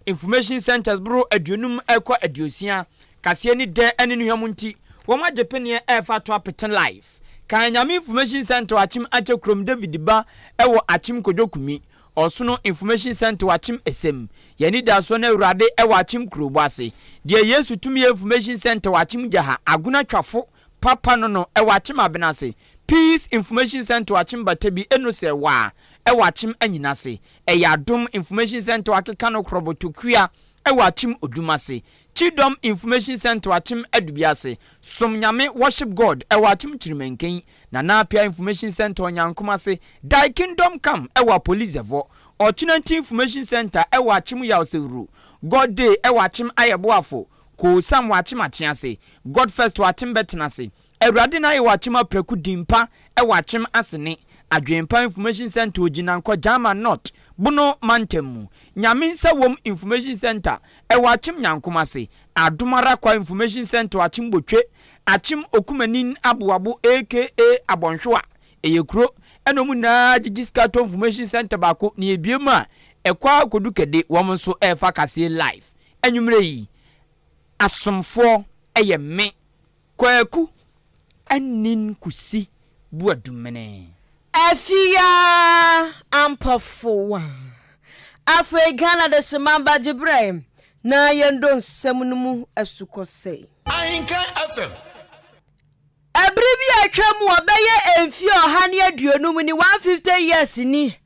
information centers bro aduonum ekwa aduosia kase ni de ene no yamunti wo ma jepene e fa to apeten life kan nyame information center achim ache krom David ba ewo achim kodokumi Osono information center wachim esem yani da so na urade e wachim krobo ase de Yesu tumi information center wachim jaha aguna twafo papa no e wachim abenase peace information center wachim batabi eno se wa e wachim anyinase e yadom information center wakeka no krobotokua e wachim odumase Chidom information center wachim adubiase somnyame worship God e wachim chirimenken na apia information center onyankomase dai kingdom come e wa police evo Ochinanti information center e wachim yaoseru God day e wachim ayeboafo ko sam wachim achiase God first wachim betenase Ewrade na e wachim apreku dimpa e wachim asene adwempa information center oginanko jama not Buno mantemu nyame se wom information center e wachim nyankomase adomara kwa information center wachim botwe achim okumanin abuabu aka abonhwa eyekro enomu na gigiskato information center bako ni ebiema ekwa kodukede wom so e fa kase live enwumre yi asomfo eye me kwaku anin kusi buadumene Afia ampafo Ahenkan de semamba jibrem na yendo nsɛm asukose Ahenkan FM Abribi atwam obeye emfi ohane aduonum ni 150 years ni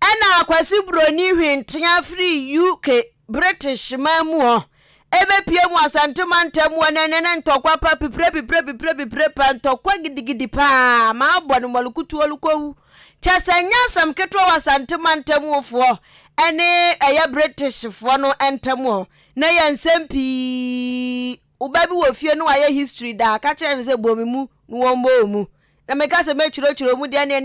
ɛna akwasi broni hwentia free UK British mamu ebe pie mu asantemantam wonene ntokwa pa pipre pa ntokwa gidigidi pa ma abɔ no malukutu olukowu chasanya sam ketwa wasantemantam wofo ene eye British fo no entamo na ya nsempi ubabi wo fie no aye history da ka kire ne se bomimu no wombo mu na meka se mechiro mu dia ne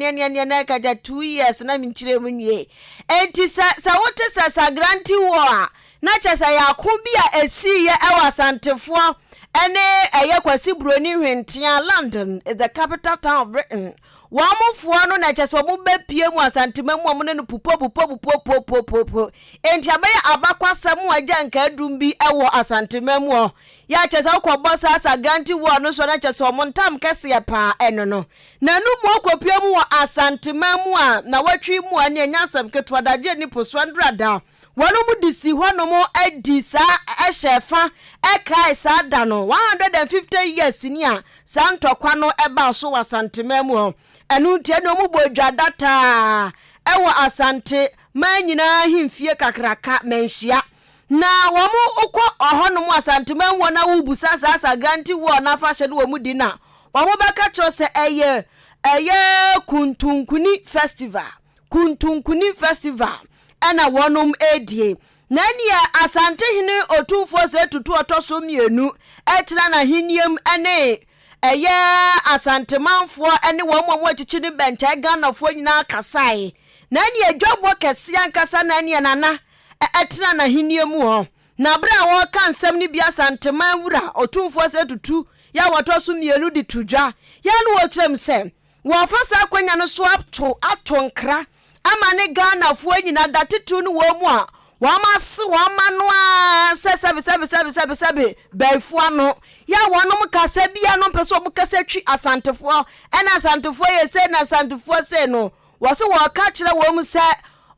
na ka ja 2 years na minchire mu nwie enti sa wote sa granti wo a na chasa ya kubia esi ye ewa santefo ene eye kwasi broni hwentia London is the capital town of Britain wamofo no na chasa omu bepie mu asantemam amu ne pupo enti abaye abakwasam agya nka adum bi ewo asantemam ya chasa okobosa asa granti wo no so na chasa omontam kese pa eno no na nu mo okopie mu asantemam a na watwi mu ane anyasam ketwa daje ni poswandrada wanu mu disi hono mo edisa ehyefa ekai sa da no 150 years ni a santokwa no eba so wasantemam enu tie no mu bodwa data ewo asante manyina himfie kakraka menhia na wamu ukọ ohono mu asantemam wona wubusa sasa granti wo na fashe no mu di na wamu beka cho se eye kuntunkuni festival ana wonum edie nani ya asante hine otufo se tutu otoso mienu etra na hiniem ene asante manfo ene womo achichi ni bencha ganafo nyina kasai nani ya dwabo kese ankasa nani ya nana etra na hiniem ho na bra wo kan nsem ni bia asante manwura otufo se tutu ya wotoso mienu di tudwa ya no wo kyerem se wo fasa kwanya no so ato nkra ama ne Ghana fo nyina datetu no wo mu a wama no a sebe befo ano ya wonom kasa bia no peso mu kasa twi asantefo ena asantefo ye se na asantefo se no wo se wo ka kire wo mu se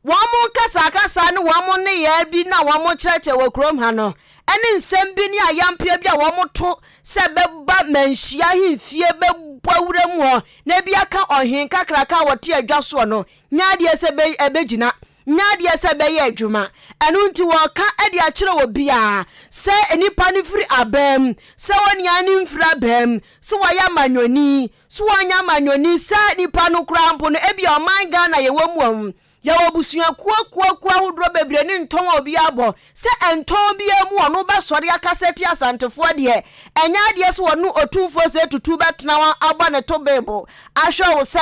wo mu kasa ne wo mu ne ya bi na wo mu cheche wo krom ha no ene nsem bi ne ayampia bi a wo mu to se beba manhia himfie bebawura mu ho na bia ka Ahenkan kraka wote adwaso no nyaade se be ebegina nyaade se be ye adwuma enu nti wo ka ade a kire wo bia se enipa ni firi abam se woni ani mfiri abam se wo ya manwoni se wo anya manwoni se nipa no krampo no ebi o man Ghana ye wamu ya wobusuan kuwa hudro bebre ni nton obi abo se enton bia mu ono ba sori akaseti asantefo de enya de se wonu otufo se tutu betna wa aba ne to bebo ahwe wo se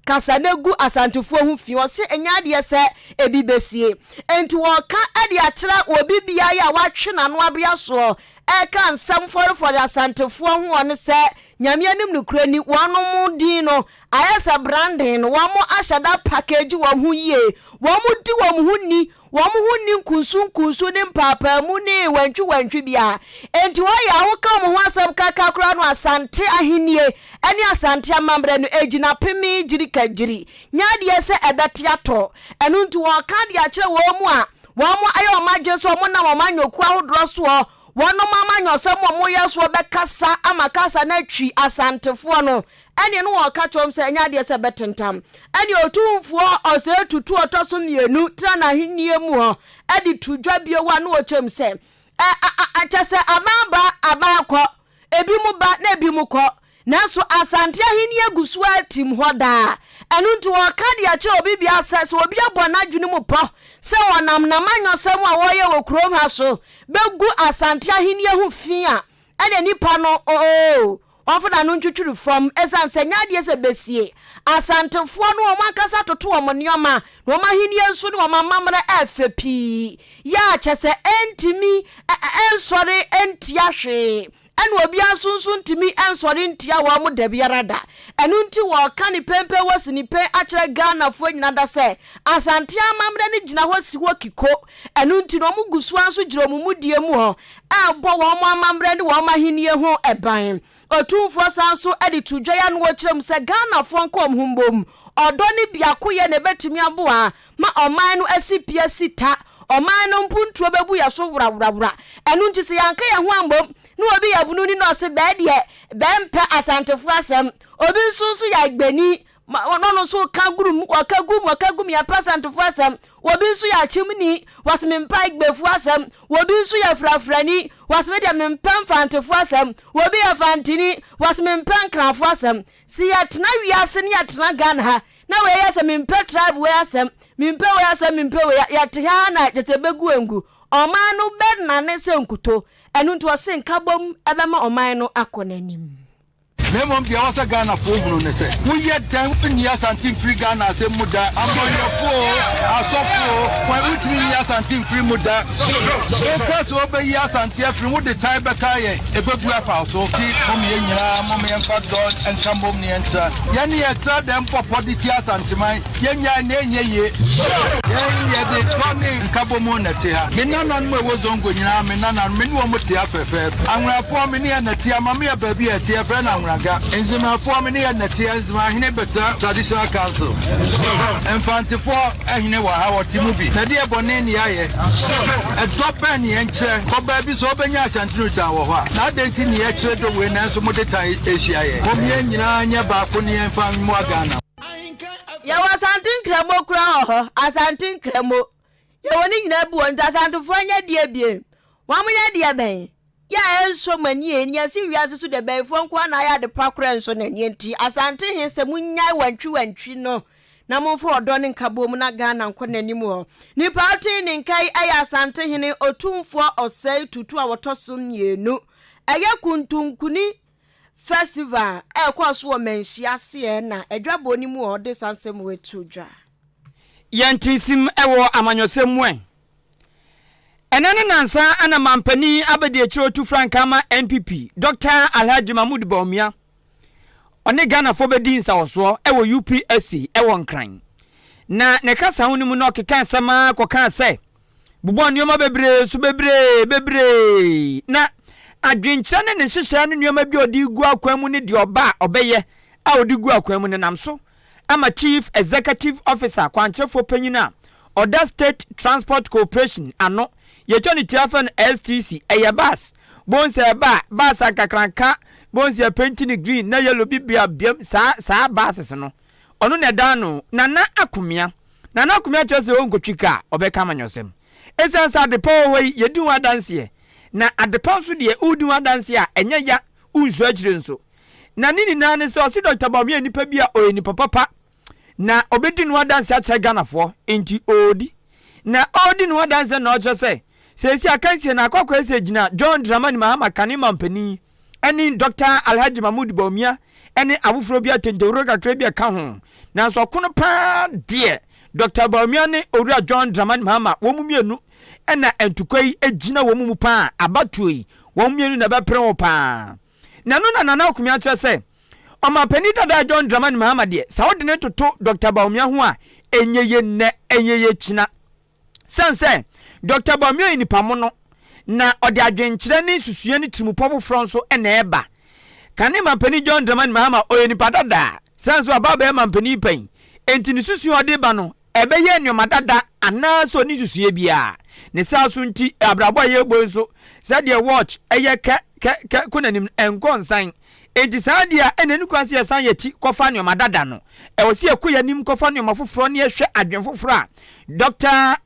kasa negu asantefo hu fi o se enya de se ebi besie enti wo ka ade akira obi bia ya watwe nano abia so eka nsam for asantefo hu one se nyame anim no kurani wonom din no ayesa branding no wamo ashada package wom hu yie womu di wom hu ni wɔn ho ni kunsu ne mpapa mu ne wantwi bia enti wo ya wo ka mo ho asɛm kaka kora no Asante Ahenie ɛne Asante Amambrɛ no egina pemi giri kagiri nya de sɛ ɛbɛte ato ɛno nti wo ka de akyerɛ wo mu a wo mo ayɛ o magye so mo na mo manyoku ahodoro so wono mama nyosem mo yɛ so bɛkasa amakasa na twi asantefoɔ no ɛne no wɔ ka twom sɛ nya de sɛ betentam ɛne otumfoɔ ɔsɛ tutu ɔtɔso mienu tra na henie mu hɔ ɛde tudwa bie wa no ɔkyem sɛ akyɛ sɛ abakɔ ebi mu ba na ebi mu kɔ nanso Asante Ahenie agusu atim hɔ daa ɛno nti wɔ ka de akyɛ obi bia sɛ obi abɔ na dwene mu pɔ sɛ wɔnam na manyosem a wɔyɛ wɔ krom ha so begu Asante Ahenie ho fia ɛne nipa no ɔfoda no ntwitwiri from esan sɛ nyade sɛ besie asantefoɔ no wɔn ankasa toto wɔn nneɛma na wɔn ahenie nso ne wɔn amamra ɛfɛ pii ya kyɛ sɛ entimi ensɔre entia hwe ɛna obi asunsun ntimi ensɔre ntia wɔn mo da biara da ɛno nti wɔ ka ne pempe wɔ sinipe akyerɛ Ghana fo nyina da sɛ Asante Amamrɛ ne gyina hɔ si hɔ kiko ɛno nti no mo gusua nso gyina mo mudie mu hɔ ɛbɔ wɔn mo Amamrɛ ne wɔn ahenie ho ɛban otumfoɔ san so ɛde tudwa ya no wɔkyerɛm sɛ Ghana fo nkom humbom ɔdɔ ne biako yɛ ne betumi aboa ma ɔman no asipia sita ɔman no mpuntuo bebu ya so wura ɛno nti sɛ yanka yɛ ho ambom no obi yabunu ni no se bɛdeɛ bɛmpa asantefo asɛm obi nso so ya gbani no so ka grum wakagum ya asantefo asɛm obi nso ya chimni wasmempa igbefu asɛm obi nso ya frafrani wasmede mempa mfantefo asɛm obi ya fantini wasmempa nkrafo asɛm si ya tena wiase ne ya tena Ghana ha na we ya sɛ mempa tribe we asɛm mempa we asɛm mempa we ya te ha na jete begu engu ɔman no bɛ na ne sɛ nkuto ɛno nto ɔse nkabom ɛbɛma ɔman no akɔ n'anim Memom bia wasa Ghana fo hunu ne se. Wo ye dan ni Asante free Ghana se muda. Amoyofo, asofo, kwa witimi ni Asante free muda. Because obe yi Asante free wo de tai beta ye. Ebebu afa so. Ti mom ye nyira, mom ye mfa God and kambom ni ensa. Ye ni etra dem popo di ti Asante man. Ye nya na enye ye. Ye de toni nkabom na te ha. Me nana no wo zongo nyira, me nana me ni wo mte afefe. Anwrafo me ni na te ama me baabi e te afre na anwra Enzima for me near Natia, Mahine Beta, Traditional Council. And Fantifo, Ahine Waha, Timubi, Nadia Bonani, a top penny and chair, for babies open yas and Truta, not dating the extra to win and some other tie Asia. Homian, Bafuni and Fan Morgana. Ya Asante Kremo crow, Asante Kremo. You winning Nebu and Asante Fanya dear bien. 1 minute, dear bay. Ya so many and ya see we are to the bay from one I the parkran son and yenti Asante hence a munya wantri no na mo for donin kabom na Ghana nkɔ anymore ni party nin kai aya Asante hene otumfo osai tutu a wotoso mienu ɛyɛ kuntunkuni festival ɛkɔ so menhia se na adwabo ni mu ɔde sansem wetu dwa yantisim ɛwɔ amanyosem mwen Enene nansa ana mampani abedi echiro tu frankama NPP Dr. Alhaji Mahmoud Baumia one Ghana fo bedi nsa woso ewo UPSC ewo nkran na ne kasa honu mu no keka sama koka se bubo nneoma bebre so bebre na adwencha ne ne hyehyɛ ne nneoma bi odi gu akwan mu ne de oba obeye a odi gu akwan mu ne namso ama Chief Executive Officer kwankyerefo panyina Oda State Transport Corporation ano Yechoni tiafan STC bus bonse bus akakranka bonse pentini green na yellow bibia biam sa buses no ono ne dano nana akumia chose onkotwika obeka manyosem esensa de power way yedu wadanse na adepa so de udu wadanse a enya ya unso agire nso na nini nane se osi Dr. Baumia nipa bia oyeni papa na obedi no wadanse a Ghana fo enti odi na odi no wadanse na ocho se Sesi akansi na akwa ese gina John Dramani Mahama kanima mpani eni Dr. Alhaji Mahmoud Baumia eni abufro bia tentewuro kakra bia ka ho na so kono pa de Dr. Baumia ne owura John Dramani Mahama wo mumienu ena entukwai egina wo mu pa abatoi wo mumienu na bepre wo pa na no na nana okumia kire se o mapani dada John Dramani Mahama de sa wode ne toto Dr. Baumia ho a enyeye china sanse Dr. Bawumia ni pamono na ode adwenkyere ne susua ne timupofo fronso na eba kane mampani John Dramani Mahama oyeni padada sanso ababa mampani pen enti ne susua ode ba no ebeye nyoma dada anaso ni susua bia ne saso nti abrabo ye gbo nso sadia watch eye ke kunanim enkonsan enti sadia enani kwase yasan yachi kofa nyoma dada no wosi ekoyanim kofa nyoma foforo ne ehwe adwen foforo a Dr.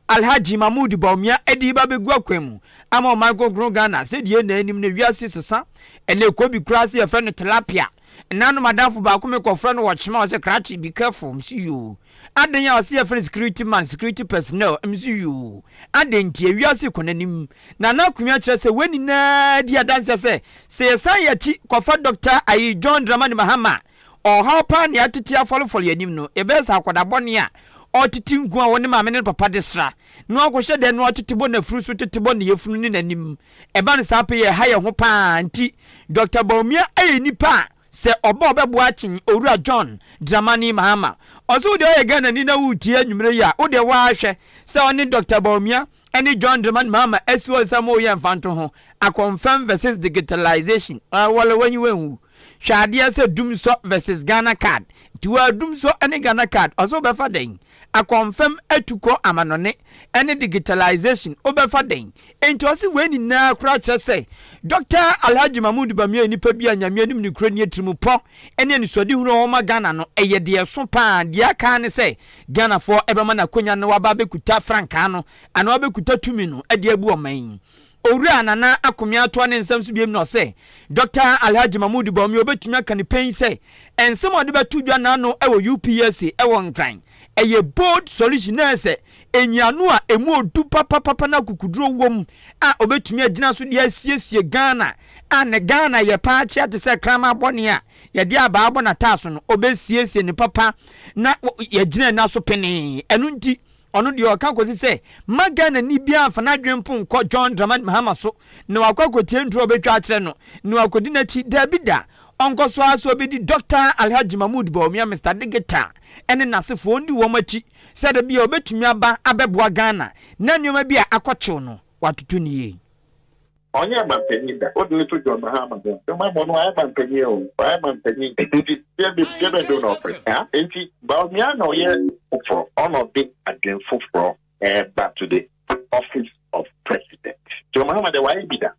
Alhaji Mahmoud Bawumia edi ba begu akwemu ama Michael Grogana se die na anim na wiase sesa ene ko bi krase ya friend tilapia nanu madafo ba ko me ko friend watch ma se krachi be careful mcu aden ya se ya friend security man security personnel mcu aden tie wiase konanim na na kumia kire se weni na dia dance se yesa ya chi ko fa Dr. Ayi John Dramani Mahama o how pa ne atete afolo yanim no ebe sa akwada bone a otiti ngu a woni maame ne papa desra no akohye de no otitibo na furu so titibo na yefunu ni nanim eba ne sape ye ha ye ho pa anti Dr. Bawumia nipa se oba obeboa chin owura John Dramani Mahama oso de ye Ghana ni na wutie anwumre ya wo de wa hwe se oni Dr. Bawumia eni John Dramani Mahama esiwo samo ye mfanto ho a confirm versus digitalization wala wanyi wenwu hwade se dumso versus Ghana card tiwa dumso eni Ghana card oso be fa den a confirm etuko amanone any digitalization obefa den enti osi weni na kura chese Dr. Alhaji Mahmoud Bawumia nipa bi anyame anim ni kura ni atirimupo ene ni sodi huro o ma Ghana no eye de so pa de aka ne se Ghana for ebema na konya no waba bekuta franka no ana waba bekuta tumi no ede abu oman owura nana akomia to ne nsam so biem no se Dr. Alhaji Mahmoud Bawumia obetumi aka ne pen se ensem ode betu dwa na no ewo UPSC ewo nkran eye bold solution na se enyianu a emu odu papa na kukuduro wom a obetumi agina so de asiesie Ghana a ne Ghana ye pa achi ate se krama bone a ye de aba abo na taso no obesiesie ne papa na ye gina na so pene enu nti ono de oka kosi se magana ni bia fa na dwempo nko John Dramani Mahama so ne wakwakotie ntro obetwa akere no ne wakodi na chi Davida onko so aso bi di Dr. Alhaji Mahmoud Bawumia Mr. Digital ene nasefo ndi wo machi se da bia obetumi aba abeboa Ghana na nyoma bia akwacho no watutu niye onye mampeni da odini to John Mahama go so ma mo no ay mampeni o ay mampeni enti be do no offer enti Bawumia no ye for on of big again for back to the office of president. John Mahama the why be that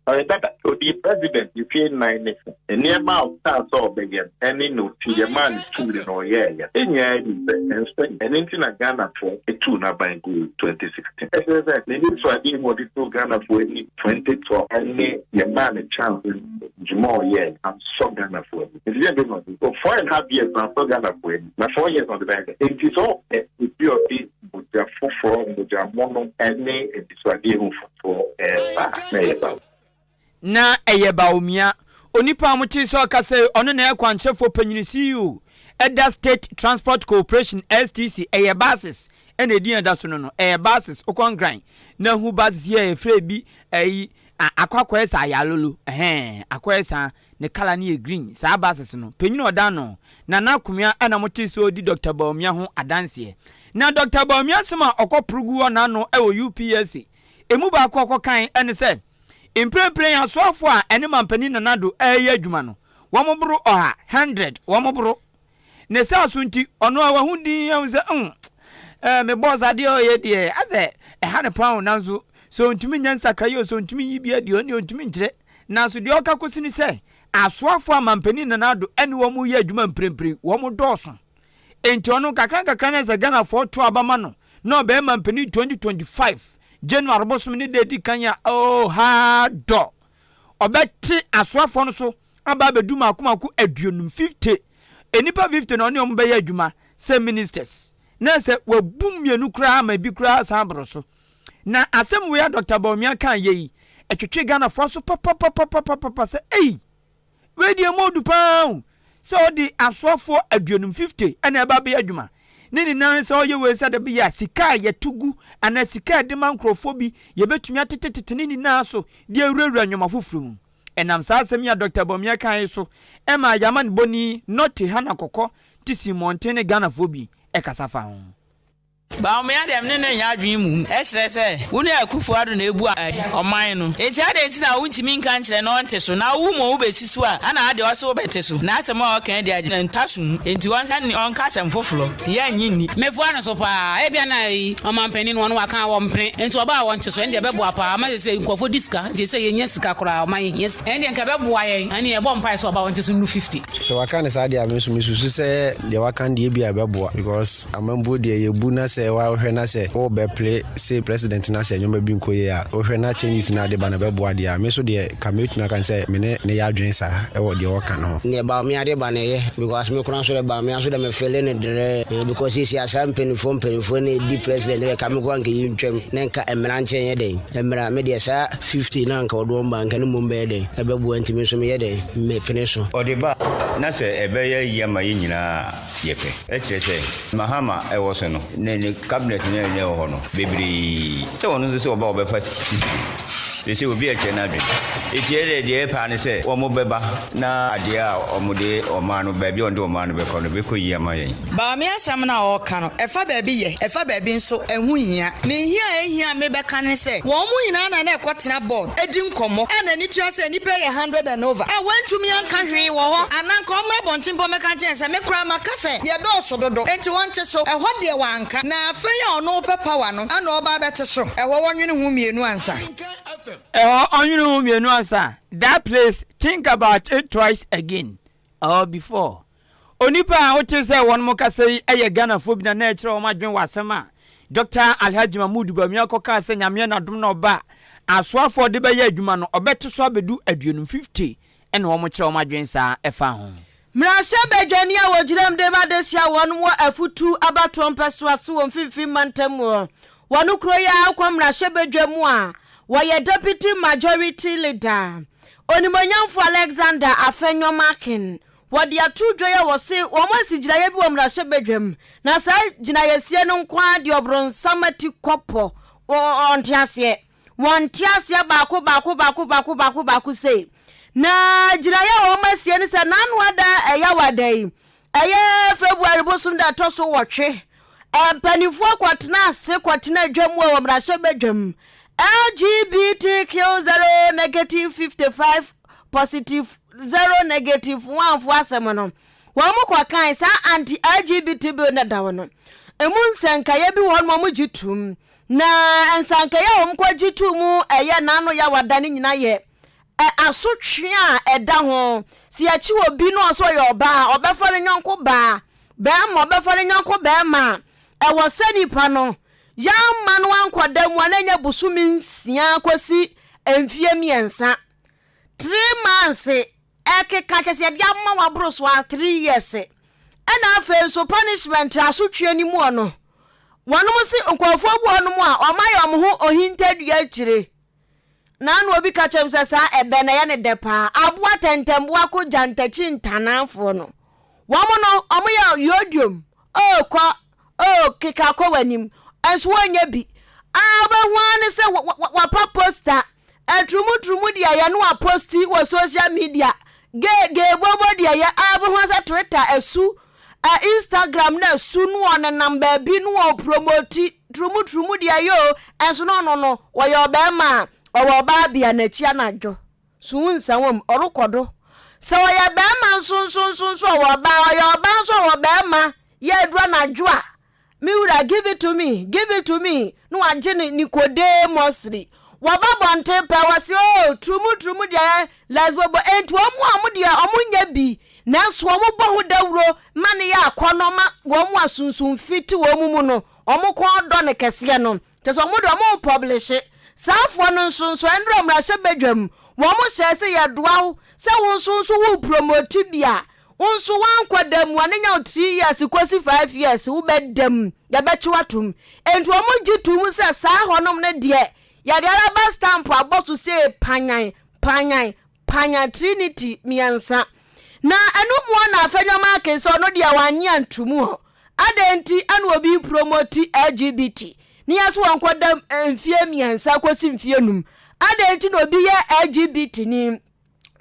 so the president you feel 9 and near mouth so begin any no to the man to no and into Ghana for a 2 na by 2016. They need to ideal what it to Ghana for 2012 and your man a chance more I'm so Ghana for it. It's 4.5 years now so Ghana for it. Now 4 years on the back. It is all with your mono and for na eye Bawumia onipa amuti so kase ono na ekwanchefo panyini CEO Eda State Transport Corporation STC eye basis ene edin da so no eye basis okongran na hu basis ye efre bi ayi akwakwesa ayalolo akwesa ne kala ne green sa basis no panyini oda no na nakomia ana muti so di Dr. Bawumia ho adanse na Dr. Bawumia sema okoprugu na no ewo UPSC emu ba akọ kan ene se imprempre ya soafo a ene mampani nanado eye adwuma no womobro oha 100 womobro ne se asunti ono a wahudi ya se me boss ade oye de aze ha ne pound nanzo so ntumi nyansa kayo so ntumi yibia de oni ntumi nkire nanso de oka kosini se asoafo a mampani nanado ene womu ye adwuma mprempre womodoso enti ono kakran na se Ghana for to abama no be mampani 2025 January bosom ni dedi kanya ha do obeti aswafo no so aba beduma akumaku aduonum 50 enipa 50 na oni ombe ya adwuma se ministers na se wabum mienu kra ma bi kra sabro so na asem we ya Dr. Bawumia kan yeyi etwetwe Ghana for so papa se we di modu pa so di aswafo aduonum 50 ena aba be adwuma nini nan so ye we sa de be ya sika ye tugu ana sika de mankrofo ye betumi atetete nini na so de awurawura nwoma foforo mu enam sa asem ya Dr. Bawumia kan so e ma yaman boni not hana kokko tisi montene Ghana fobi e kasafa ho ba me adem ne nya adwen mu e kire se wo ne akufu ado na ebu oman no enti ade enti na wo ntimi nka nkire na onte so na wo mo wo besi so a ana ade wo so bete so na asem a okan de ade ntaso enti won san onka asem foforo ya nyinni mefu ano so pa e bia na yi omampani no won waka wo mpre enti oba wonte so ende bebo apa ma se nkofo diska enti se yenye sika kora oman yes ende nka bebo ayen ani e bom pa so oba wonte so nu 50 so waka ne sa de amesu se de waka de bia bebo because amambo de yebu na se wa hwe na se o be play say president na se nyoma bi nkoye a o hwe na Chinese na de ba na bebo ade a me so de kametu na kan se me ne ya adwen sa e wo de waka no ne ba me ade ba ne ye because me kura so de ba me aso de me fele ne de because isi asam penifo ne di president de ka me ko anke yintwem ne nka emra nche ye de emra me de sa 50 na nka odo mba nka ne mumbe de e bebu antimi so me ye de me pene so o de ba na se e be ye yema ye nyina ye pe e kire se mahama e wo so no ne cabinet ne ho no bebiri se wono se oba obefa 60 they say obi eche na dwe etiere de pa ne se omo beba na ade a omode omanu ba bi onde omanu be ko no be ko yema yen ba me asam na o ka no efa ba bi ye efa ba bi nso ehu hia ne hia me be ka ne se wo mu nyina na ekotena board edi nkomo na ni tua se ni pay 100 and over e wantu mi anka hwe wo ho ananka o mra bontimbo me ka chen se me kura maka se ye do so dodo enti wonte so e ho de wanka na afa ya ono pe power no ana oba bete so e wo wonwene hu mienu ansa on you answer. That place, think about it twice again or before. Onipa what you say one more say a Ghana phobia nature or my dream was summer. Dr. Alhaji Mahmoud Bamiako Kasa Yamiana Dumno Ba. As well for the Baye Dumano or better swab do a dune 50 and one much of my dreams are a found. Mrashabe Jania wa jirem de madesia wanu wa efutu abatwa mpeswa su mfifi mantemu. Wanu kroya kwa mrashabe jemwa. Why deputy majority leader Onimonyamfo Alexander Afenyo Makin what dia two joya was say almost jinaye bi wamrashe bedwam na sa jinayesie no nkwa de obron samati kopo ontiasie wontiasie baako say na jinaye o masie ni se nanu ada eya wadai eye February bosum da toso wotwe panifo kwatena ase kwatena adwam wamrashe bedwam LGBTQ 0 negative 55 positive 0 negative 1 for asemono wamu kwa kan sa anti LGBT bill na dawono emu nsankaye bi won mo gitum na nsankaye o mkwa gitumu eye nano ya wadane nyina ye asotwe a eda ho si achi obi no so ye oba obefore nyonko ba ma obefore nyonko ba ma e wo sanipa no ya manu ankodam wananya busumi nsia kwasi emfie miensa 3 months ekeka kese dia ma wabro so 3 years ena afa so punishment asotwe ni mu ono wanu musi nkofo bu ono mu a omaye omho ohintadua akire na anu obi ka chem sesa ebe na ya ne depa abua tentembo ako jantachi ntanafo no wamono omoye yodium kika ko wanim enso anya bi abahwane se wa poster atrumu dia ya no posti wo social media ge bobo dia ya abahwansa Twitter esu Instagram na esu no on number bi no promote trumu dia yo enso no wo yo be ma owo ba bia na chi anajo sunsa wom orokodo se wo ya be ma nso wo ba yo ba nso wo be ma ye dro na dwoa Miura, give it to me. No ajene Nicodemusri. Wababonte pa wasi trumu dia lesbobo entu omu dia omunye bi. Na so omu bohu dawro mane ya akonoma womu asunsun fiti womu mu no. Omu kon do ne kese no. Teso omu do omu publish. Safo no nsunso endro mrashe bedwam. Womu shese ya doa se wonsunso wu promote bia. Unsu wankwadam wanenya 3 years kwasi 5 years wo bedam ya bechiwatum entu omugitum se sa honom ne de ya de araba stamp abosu se panyan Trinity miansa na anumu na afenyo make se ono de wanye antumu ho adenti anu obi promote LGBT ni aso wankwadam mfie miansa kwasi mfie num adenti no obi ye LGBT ni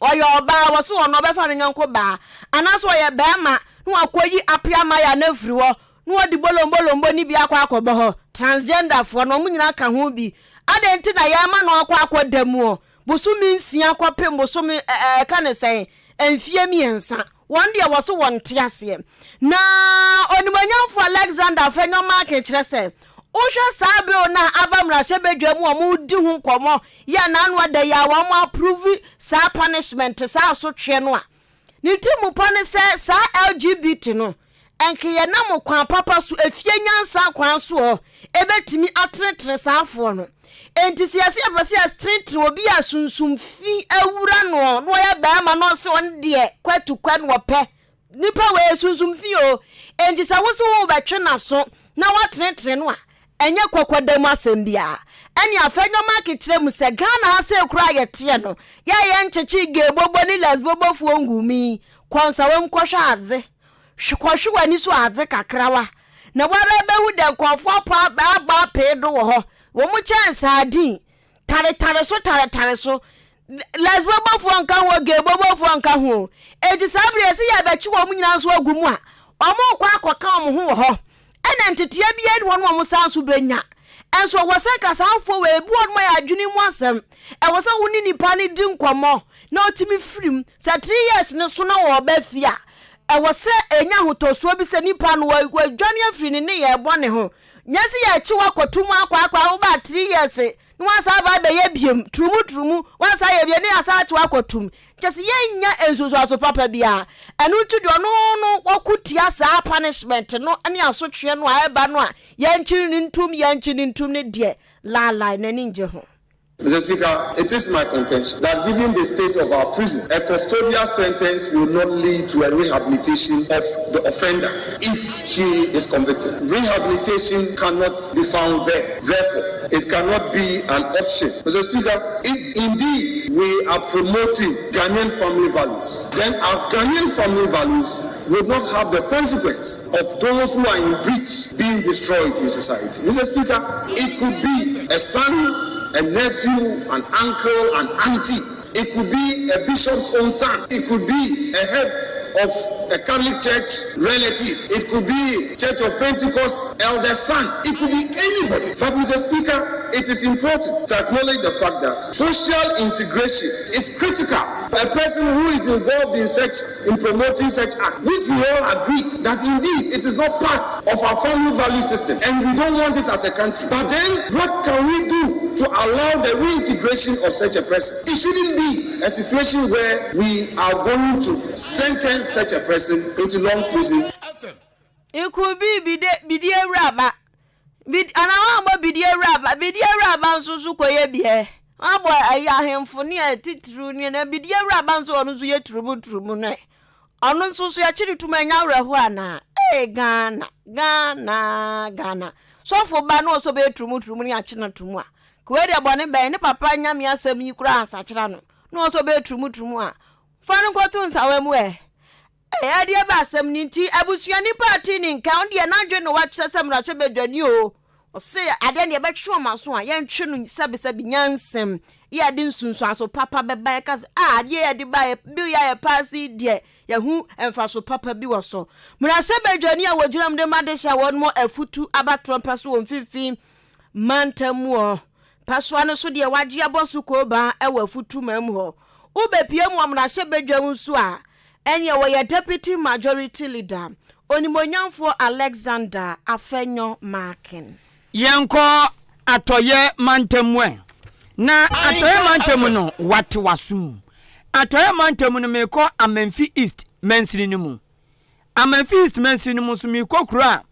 oyo ba woso ono be fa nyanko ba anaso ye be ma no akoyi apiama ya na firi wo no di bolombo ni bi akwa ho transgender fo no mu nyina ka ho bi adenti na ya ma no akwa damu bosumi nsia kwapem bosumi ka ne sen enfie miensa one dia was one tiase na onimanyamfo Alexander Fenyo market kire se ohwe sabe na abamra shebedwam o di hu nkomo ya na anwa da ya wa mo approve sa punishment sa so twe no a ni timu pone se sa LGBT no enke ye na mo kwan papa so afie nyansa kwan so o ebetimi atretre saafo no enti siase apase astretre obi asunsum fi awura no ya ba ma no se on de kwatu kwan wo pe nipa we sunsum fi o enti sa wo so wo betwe na so na watretre no a enye kokwadam asembia eni afenyo market mu se Ghana ase kura yete no ya nchechi ge bobo ni lesbobo fu ngumi kwansa wem kwhwa adze hwehwa ni so adze kakrawa na wara behu de nkofo pa ba pedo wo ho wo mu chance adin tare so lesbobo fu nka ho ge bobo fu nka ho eji sabre se ya bechi wo mu nyina so agumu a omo kwa akoka omo ho wo ho ena ntetia bia de wono omo sanso benya enso wose kasanfo we bu on my adwuni mu asem e wose woni nipa ne di nkomo na otimi firim sa 3 years ne so na wo ba fia e wose enya hotosuo bi se nipa no wadwane afiri ne ye bone ho nyasi ya chi wakotum akwa wo ba 3 years no asa ba be ye biem trumu wasa ye bie ne asa chi wakotum just ye nya ensusu aso papa bia enu tu do no wakutia sa punishment no ani aso twe no a eba no a ye nchini ntum ne de la na ninje ho. Mr. Speaker, it is my contention that given the state of our prison, a custodial sentence will not lead to a rehabilitation of the offender if he is convicted. Rehabilitation cannot be found there. Therefore, it cannot be an option. Mr. Speaker, if indeed we are promoting Ghanaian family values, then our Ghanaian family values would not have the consequence of those who are in breach being destroyed in society. Mr. Speaker, it could be a son, a nephew, an uncle, an auntie. It could be a bishop's own son. It could be a head of a Catholic church relative. It could be Church of Pentecost elder son. It could be anybody. But Mr. Speaker, it is important to acknowledge the fact that social integration is critical. A person who is involved in promoting such act, which we all agree that indeed it is not part of our family value system and we don't want it as a country. But then what can we do to allow the reintegration of such a person? It shouldn't be a situation where we are going to sentence such a person into long prison. It could be bidia raba. Bidia raba so koye biye. Abo ayahemfo ne atitru ne na bidia raba so onu so ye trumu ne. Onu so ya chiri tumanya wraho ana. Ghana. So for ba no so be trumu ne achina tumu a. Kwede abone ben ne papa nyame asem yi kura asachira no. No so be trumu a. Fa no kwato nsawam we. Ade ba asem ni nti abusuani party ni nka on de na dwe no wa kire sem ra hye bedwani o. Ose ade ne be hwe maso a ye ntwe no sabe nyansem ye de nsunsu aso papa beba ka ade ye de ba bi ya pasi de ye hu emfa so papa bi wo so mra se bedwani a wogiram de madesha won mo afutu abatro paso won fifi mantamu paso ane so de waje abosu ko ba e wa afutu mam ho ubepie mu amra se bedwam so a enye wo ye deputy majority leader onimonyamfo Alexander Afenyo Markin yenko atoye mantemwe na atoye mantemu no wate wasum atoye mantemu no meko Amenfi East mensiri ni mu Amenfi East mensiri ni mu so meko kura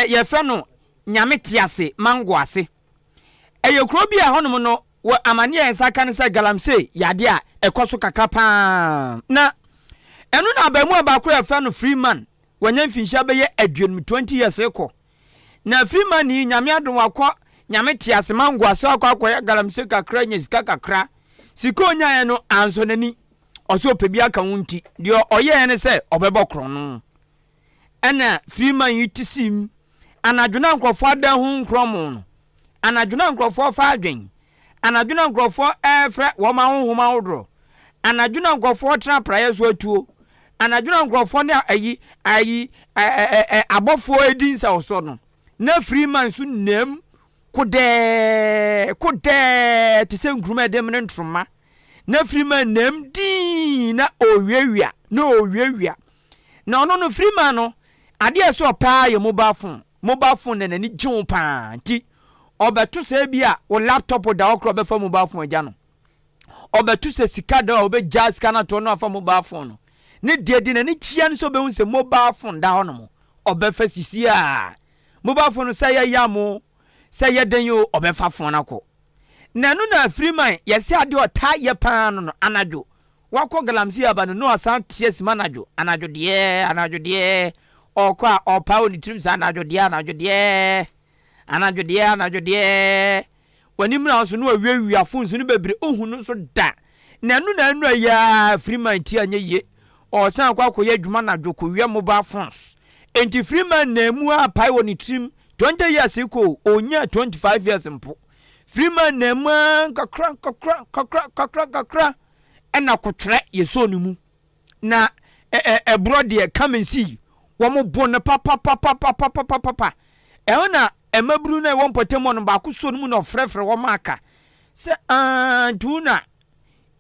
ye fe no nyame tiase mango ase ye kuro bia honom no wo amane ensa kan se galamse yade a ekoso kakra pa na enu na abamu abakura ye fe no Freeman wanya mfinhia be ye aduonum 20 years eko na Freeman ni nyame adon wakọ nyame tiase mango ase akọ galamse kakra nya sika kakra sika onya ye no anso nani oso opebi aka wonti de oye ne se obebo kro no ena Freeman yitisim anadwena nkrofo adan hu nkromo no anadwena nkrofo fa adwen anadwena nkrofo efre wo ma honhoma wodro anadwena nkrofo tra praye so atuo anadwena nkrofo ne ayi abofo edin sa oso no na Freeman so nam kodɛ ti sɛ nkruma dem ne ntroma na Freeman nam din na owiawia na ono no Freeman no ade eso pa ye mobile phone na nani gyew pa nti obeto se bia o laptop da okro be fa mobile phone agya no obeto se sika da obe jazz kana to no afa mobile phone no ne de na ni chia no so be hu se mobile phone da ho no mo obefa sisi a mobile phone say ya mo say ya den yo obefa phone akọ na no na Freeman yesi ade o ta ye pa no anadwo wakọ galamsi aba no asan ties manajo anadwo de okwa opa oni trim sa anadwo de wani mra so no awiawia phone so no bebre ohun no so da na no ya Freeman ti anye ye o san kwa koye adwuma na dwoko wi mobile phones enti Freeman na mu apai woni trim 20 years ko onya 25 years mpo Freeman na mu kakra ena kotre yeso ni mu na brother come and see wo mo bon papa na emabru na won potemo no ba ko so no mu na frefre wo maka se tuna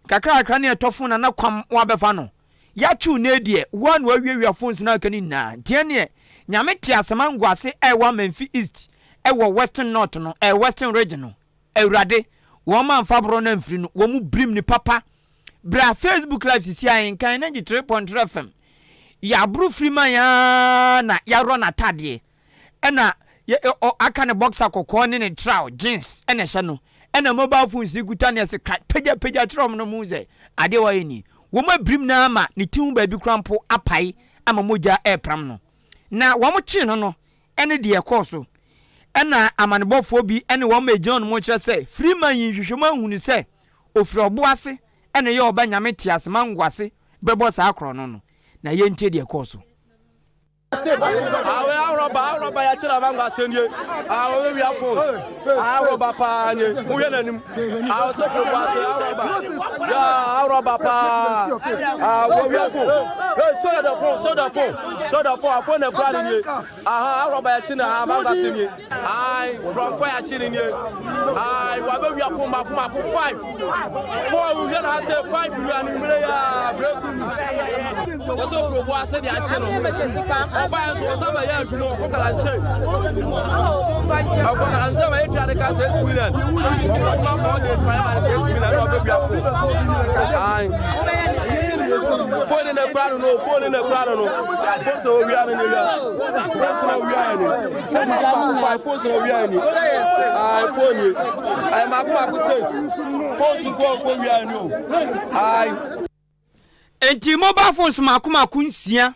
kakra na etofo na kwam wa befa no ya chu na die one wa wiawia phones na kani na tie ne nyame ti asema ngwase wa Memphis East wo Western North no Western Region no ewrade wo man fabro na mfiri no wo mu brim ni papa bra Facebook live sisi Ahenkan 93.3 FM ya bru Freeman ya na ya ro na tade ena aka ne boxer kokko ne trow jeans ene hye no ena mobile phone siguta ne se peja trom no mu ze ade wa yini wo ma brim na ama ne tim ba bi krampo apai ama moja pram no na wo mo chi no ene de ekoso ena amanebofo bi ene wo ma John mo kire se Freeman yin hwehwema hunu se ofri oboase ene ye oba nyame tiase mangwase bebo sa akro no na ye ntie de ekoso Awe ya chira manga senye. Awe we are force. Awe bapa nye. Muye nanim. Awe so ko ba so ya awe bapa. Awe we are force. Hey, show the phone na kwa nye. Awe ba ya chira manga senye. Ai, from fire chira nye. Ai, wa be we are force maku 5. For we na say 5 million mire ya break news. So for bo ase dia chino. Oba so sama ya adwuma okokala stay. Okokala nse ma etia de ka 6 million. Okokala 4 days my man 6 million no be biafo. Ai. Phone in the crowd no. Phone so we are in the. Phone so we are in. Phone so we are in. Ai phone you. Ai maku 6. Phone so go we are in. Ai. Enti mobile phones maku nsia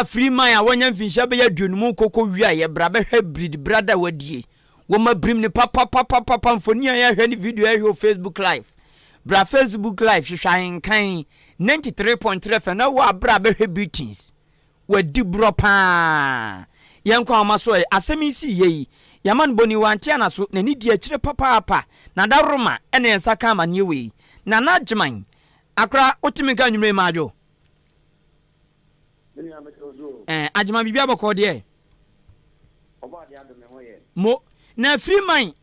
Freeman a wanya mfinsha be ya duonumu koko wi aye bra be hybrid brother wadie wo ma brim ne papa mfoni ya hwe ni video ya hwe Facebook live bra Facebook live hwehwa Ahenkan 93.3 FM na wa bra be hwe beatings wadi bro pa yenko amaso asemisi yeyi yaman boni wanti anaso na ni die kire papa na daroma ene ensa ka amane we na najman akra otimika nwumre majo ajima bibia bako de mo na Freeman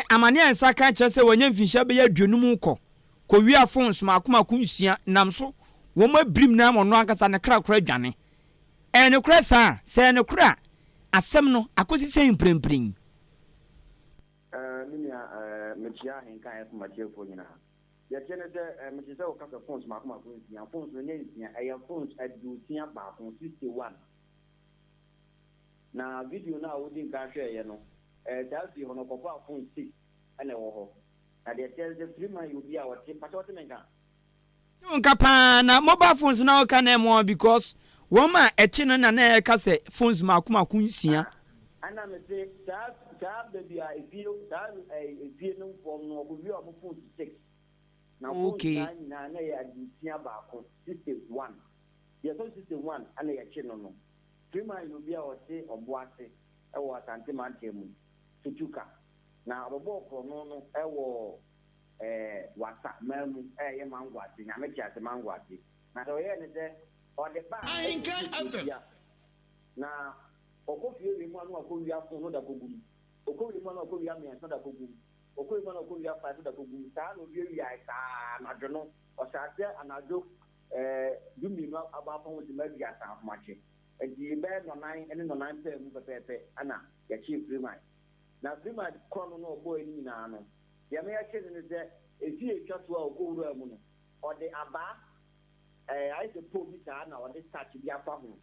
amane ansa ka chese wanya mfinsha be ya duonum ko wia phones makoma kunsia namso wo ma brim na mo no ankasa ne kra dwane ne kra sa se ne kra asem no akosi sen prempren minia metia Ahenkan ko matiefo nyina ya tiene de metisa o kasa phones makoma kunsia phones no nyinsia phones adusia ba phone 61 na video na wodi nka hwe ye no dasi hono kokwa phone 6 ene wo ho na de tiene Freeman you be our team pato menga nka pa na mobile phones na o ka na mo because woma echi no na na ka se phones makoma kunsia ana me say tab de bia ebio tab ebio no form no go vi o phone 6 na okay na ya adusia ba ko 61 ya so 61 ana ya chi no Freeman you be our say oboase e wo asante mantemu tutuka na obo ko no e wo wasa mamu ye mangwati na mechi ate mangwati na do ye ne de o de ba Ahenkan FM na okofie wi mu anu akowi afun no da kogu okofie mu anu akowi ame so da kogu okofie mu anu akowi afa so da kogu sa no bi wi ai sa na do no o sa se anado dumi no abafon di magi asa mache enti be no 9 ene no 9 pe mu pepepe ana ya chi prima na prima kono no boy ni na no ya me ya che ne de ezi etwa so a okowuru amu no o de aba ai se po bi ta na o de start bi afa ho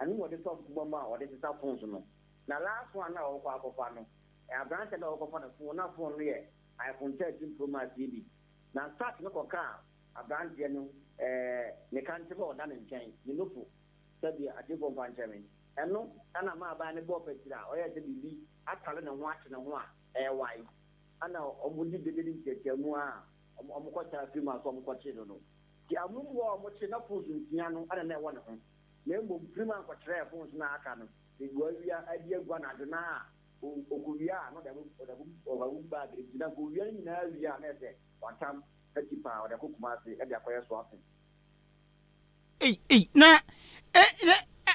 ani mo de top mama o de ta phone so no na last one na o kwa akọfa no branch na o kwa na phone na phone no ye iPhone 13 Pro Max bi na start no koka branch ye no ne kan te bo da ne nchen ni nufu sabi ade bo pancheme eno ana ma ba ne bo petira o ye te bibi atale ne ho ache ne ho a wai ana omudi de de ncheche mu a omko cha fi ma so omko che no ti amuwo omo che na fuzu ntia no ana na e wona ho na mbo prima ko tre fuzu na aka no igwa wia adi egwa na de na okuwia no da o ba de na ko wia ni na wia na se watam atipa o da kokuma se e da koye so afen na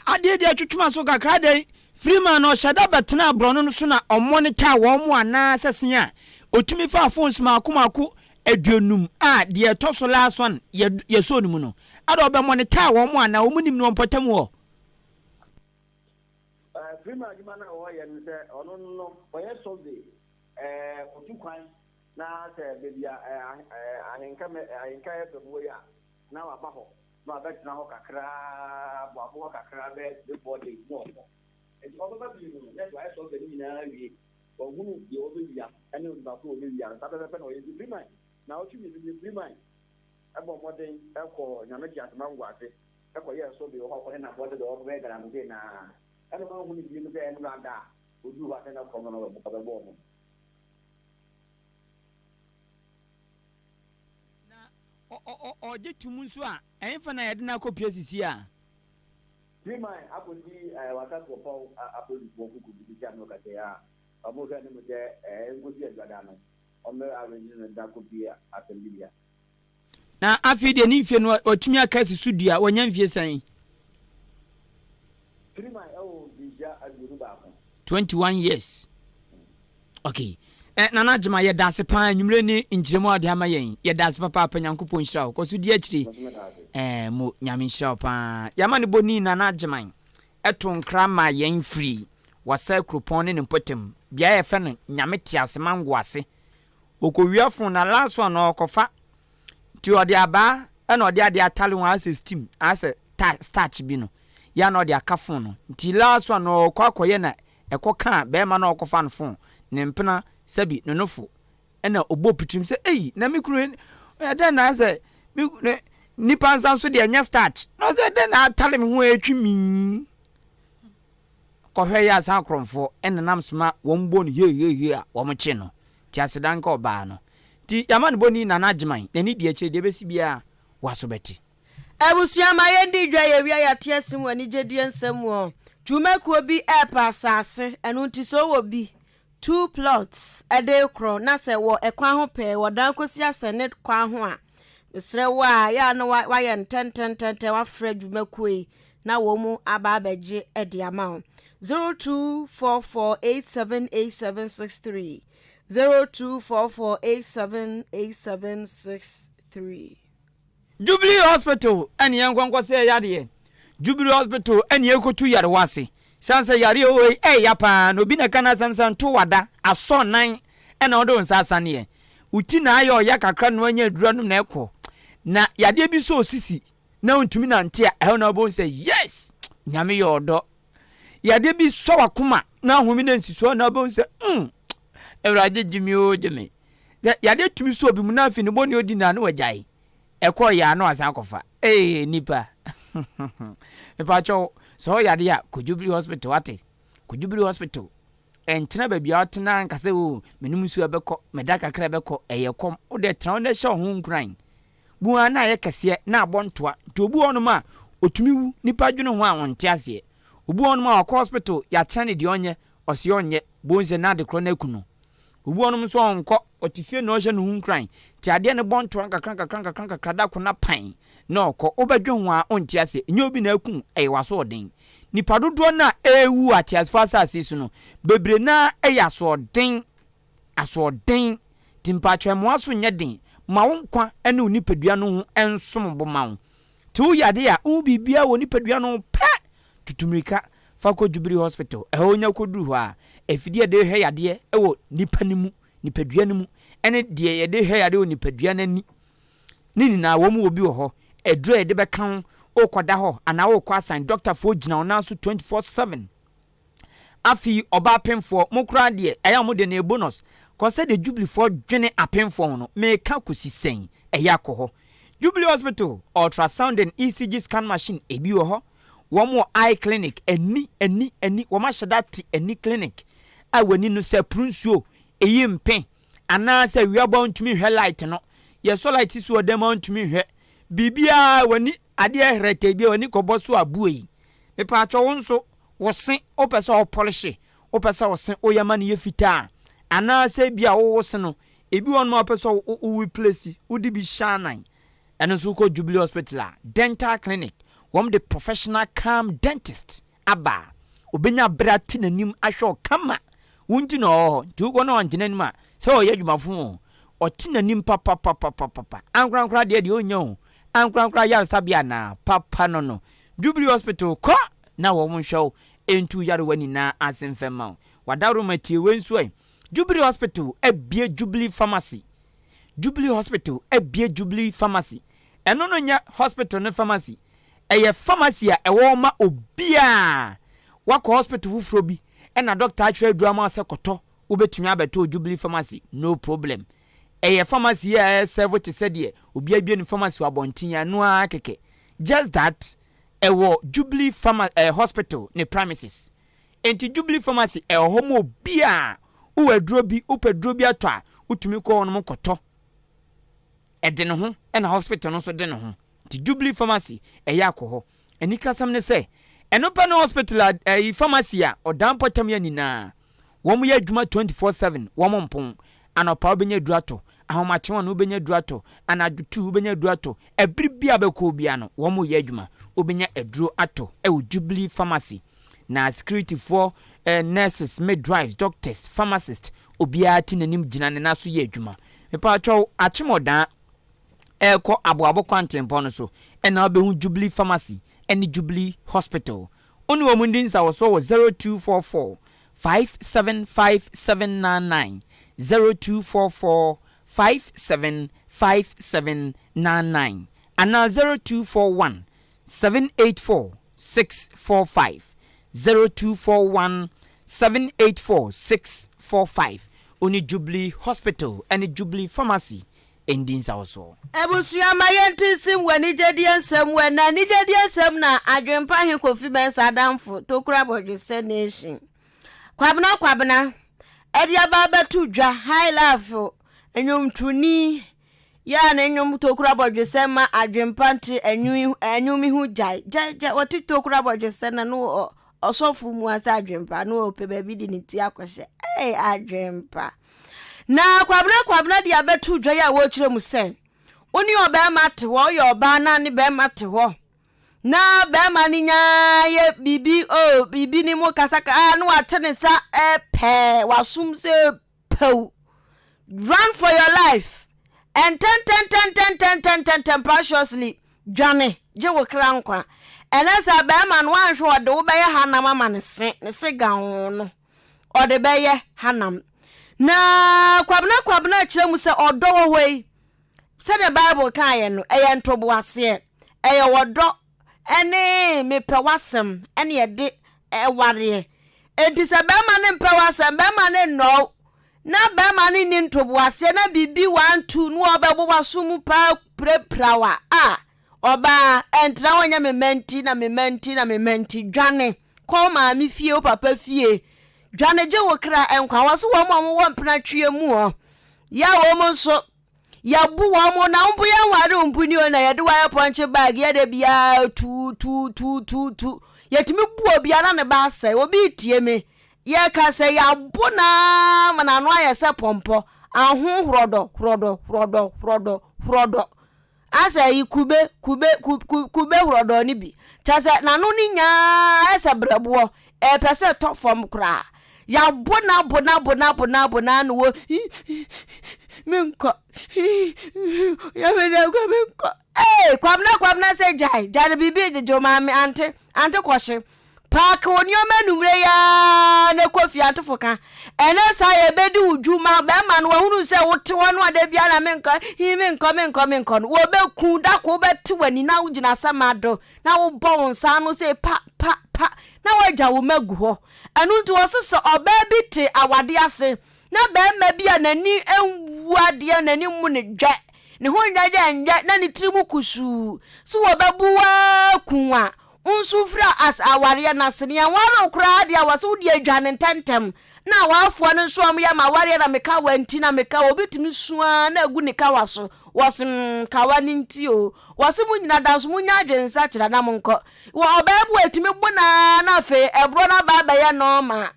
ade de atwetuma so kakra de Freeman no shada betena abrono no so na omonita wo mo ana sesen a otumi fa phones makomako aduonum a de to so last one ye so num no ado be monita wo mo ana omunim no potam wo Freeman di mana wo ye nse ono no oye so de otukwan na se bebia ahenka e bebo ya na wa ba ho na bet na ho kakra bo abo kakra be the body no it's all about you that's why so the na wi o hunu ye o be bia ene o ba ko o be bia ta be pe no ye free mind na o tumi be free mind abo modern e ko nyame ji atama ngwase e ko ye so be o ho na body do o be gara mo de na ene ma hunu bi no be ene na da o du wa na ko no be bo mo o je tumu nso a enfa na yede na kopia sisi a prima akodi waka ko pau apodi ko ku bi ja no ka te a amo ga ni mo je ngozi agada no o me arrange na da kopia atembia na afi de ni fie no otumi aka sisudua wonya mfie san prima o bi ja aguru ba ko 21 years okay nana jema ye dase pa nwumre ni njiremu ade ama yen ye dase papa apanyankopon hira ko so di akiri mo nyame hira pa yama ne boni nana jema eto nkra ma yen free wasa kropon ne mpotem bia ye fe no nyame tiase mangwase okowiafo na last one okofa ti ode aba na ode ade atale won ase steam ase starch bi no ya na ode akafo no ti last one okwakoye na ekoka be ma na okofa no fon ne mpena sabi nonofo ena obo pitrim se na mikru den na se ni pansan so de nya start no se den na tale me ho atwimi ko hwe ya san kromfo ena nam soma wombo no ye a wo mche no ti asedan ka oba no ti yamane boni na nageman na ni die che de besi bia waso beti ebusia ma yendi dwa ye wia ya tiasim wani jedie nsem wo dwumakuo bi epa sase enu nti so wo bi 2 plots ade kro na se wo ekwa ho pe wodan kosi asene kwa ho a misre wa ya no wa ye ntententente wa fra dwumakuo na wo mu aba abeje ede ama 0244878763 0244878763 Jubilee Hospital eni yankwankwa se yade Jubilee Hospital eni ekotu yare wase sansa yare o ya pa no bi na kana samsan to wada aso nan ena odo nsasa ne uti na ayo ya kakra no anya adura no na ekọ na yade bi so osisi na untumi na ntia ehụ na obo nse yes nyame yodo yade bi so wakoma na homi na nsiso na obo nse ewraje jimi o jeme yade tumi so obi mu na afi ne boni odi na no wajai ekọ ya no asan kofa nipa epacho so yade ya ko Jubilee Hospital ate ko Jubilee Hospital entena ba bia otena nkase o menum su abekọ medaka kra beko eyekom o de tena na hye ho nkran buwa na ye kese na abontoa to obu onum a otumi wu nipa dwene ho a wonte ase obu onum a hospital ya chane de onye ose onye bonze na de kro na kuno obu onum so onko otifie na ohye no hunkran ti ade ne bonto kakra da kona pan na okọ obedwe ho a onti ase enye obi na akun waso odin nipa dodo na ewu atiasfo asase su no bebre na eyaso odin timpa twemwaso nye din ma wonkwa ene onipadua no ho ensom bo ma wo tu yade a u bibia wo nipadua no pe tutumrika fako Jubilee Hospital ehonya koduru ho a efidie de hwe yade ewo nipa nimu nipadua nimu ene de ye de hwe yade wo nipadua nani nini na wo mu obi wo ho edro ye de bekan okoda ho ana wo kwa assign doctor for gina ona so 24/7 afi oba pemfo mokra de eya mo de na bonus cause the Jubilee for dwene apemfo no me ka kosisen eya ko ho Jubilee Hospital ultrasound and ECG scan machine ebi wo ho wo mo eye clinic eni wo ma hyeda ti eni clinic awani no se prunsuo eyi mpen ana se wiaba ntumi hwe light no ye so light so dem ntumi hwe bibia wani ade herete bia wani kobo so abuyi me pa atwo wonso wo sen opese o polish opese wo sen oyama ne ye fita ana se bia wo se no ebi won ma opese o replace udi bi shanan eno so ko Jubilee Hospital dental clinic wom the professional calm dentist aba obenya brati nanim ahwe kama wunti no tu go no angina nim a se o ye dwumafo o tinanim papa ankra de onya o ankra yar sabia na papa no Jubilee Hospital ko na wo mun show entu yare wani na asemfema wadaro matie wensu ai Jubilee Hospital ebie Jubilee Pharmacy Jubilee Hospital ebie Jubilee Pharmacy eno no nya hospital ne pharmacy eye pharmacy a ewo ma obia wako hospital fufuro bi na doctor atwe drama se koto obetumi abeto Jubilee Pharmacy no problem eye pharmacy a serve to say de obia bie ni pharmacy abontin anu akeke just that ewo Jubilee Pharmacy hospital ne premises enti Jubilee Pharmacy ewo mo obia uwedro bi upedro bi ato a utumi ko ono koto ede ne ho na hospital no so de ne ho ti Jubilee Pharmacy eya akoho eni kasam ne se enopa no hospital pharmacy a odampo tamya nina wo mo ye adwuma 24/7 wo mo mpon anopa obenya durato ahomache won obenya durato anadutu obenya durato ebribia beko bia no wo mo ye adwuma obenya eduro ato Jubilee Pharmacy na security for nurses midwives doctors pharmacists obia tinanim gina ne naso ye adwuma mepa atwo achemodan eko aboabo kwantempo no so ena obehu Jubilee Pharmacy eni Jubilee Hospital oni wo mundin sa wo so 0244 575799 0244 575799 ana 0241 784 645 0241 784 645 oni Jubilee Hospital eni Jubilee Pharmacy endings also ebusuya mayentinsim wani jediensem wena ni jediensem na adwempa he Kofi Bensa Adamfo tokura bodwese nation kwabna edia baba tudwa high life enyom tuni ya na enyom tokura bodwese ma adwempa nti enyumi hu jai wati tokura bodwese na no osofu mu asa adwempa no ope baby di nti akohye adwempa na kwabna dia betu dwa ya wo kire mu se oni oba mate wo yo oba na ni be mate ho na be ma ni nya ye bibi ni mo kasaka no atene sa epe wasum se pew run for your life and 10 preciously jane je wo kra nkwa enasa be ma no anhwe ode wo be ye hanam ama ne se gan no ode be ye hanam na kwabna kire mu se odo hohoi se the Bible kan ye no eye ntobo ase eye wodo ene mepe wasem ene ye de ware enti se be ma ne mpe wasem be ma ne no na be ma ne ni ntobo ase na bibi 1 2 no obebo wasum pa preprawa oba entra wonya mementi na dwane ko ma mi fie o papa fie dwane je wo kra enkwa waso wo mo wo mpena twie mu o ya wo mo so ya bu wo mo na mbu ya ware mbu ni o na ye de wa ponche bag ye de bia tu yetimi bu obi ana ne ba sai obi tie me ye ka se ya bona mana no aye se pompo ahu hrodo asa yi kube hrodo ni bi chase na no ni nya ese brebo e pese to form kra ya bona no wo menko ya menko kwamna se jai bibi jo mami ante kwoshe park onioma numre ya na kofi atofoka ene sa ye bedi ujuma be ma no hunu se wote wono ade bia na menko wo be ku da ko be ti wani na ugina samado na wo bon nsa no se pa na waja wo magu ho anu nti wo se oba bi te awade ase na be ma bia nani enwu ade nani mu ne dwa ne ho nya na ne trimu kusu so wo babuwa kunwa unsufra as aware na senia wano kra dia waso di adwane ntantem na wafo no nso am ya ma ware na meka wanti na meka obitimi sua na agu ne ka waso wasim kawani nti o wasimu nyina danso munya adwensa kira na monko wo obabu etimi bona na fe ebro na baba ya norma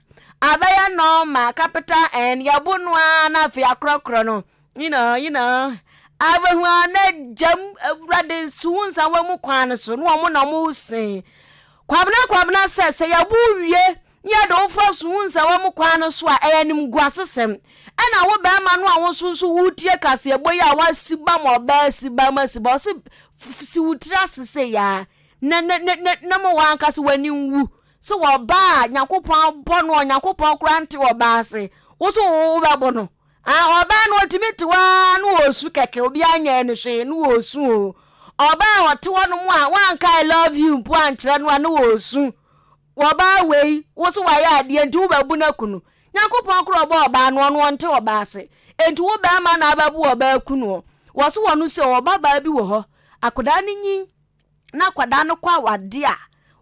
capital and ya bonwa na fe akrokro no you know abahwana jam awrade suunsa wa mu kwan so no mo na mo sen kwabna se ya buwie ya do fa suunsa wa mu kwan so a eyanim guasesem ana wo ba ma no a wo sunsu wutie Kasiebo ya wa siba mo ba siba o si wutira sese ya na mo wan kase wani wu so wo ba Nyankopon bono Nyankopon krante wo ba ase wo so wo ba bono oba no ultimate wa no osu keke obi anya no hwe no osu oba wote wono mu a wan ka I love you mpo ankyere no osu oba wei wo so wa ya ade nti wo babu na kunu Nyankopon kro oba no nte oba ase enti wo ba ma na ababu oba kunu wo so wono se oba ba bi wo ho akoda ni nyi na akoda no kwa wade a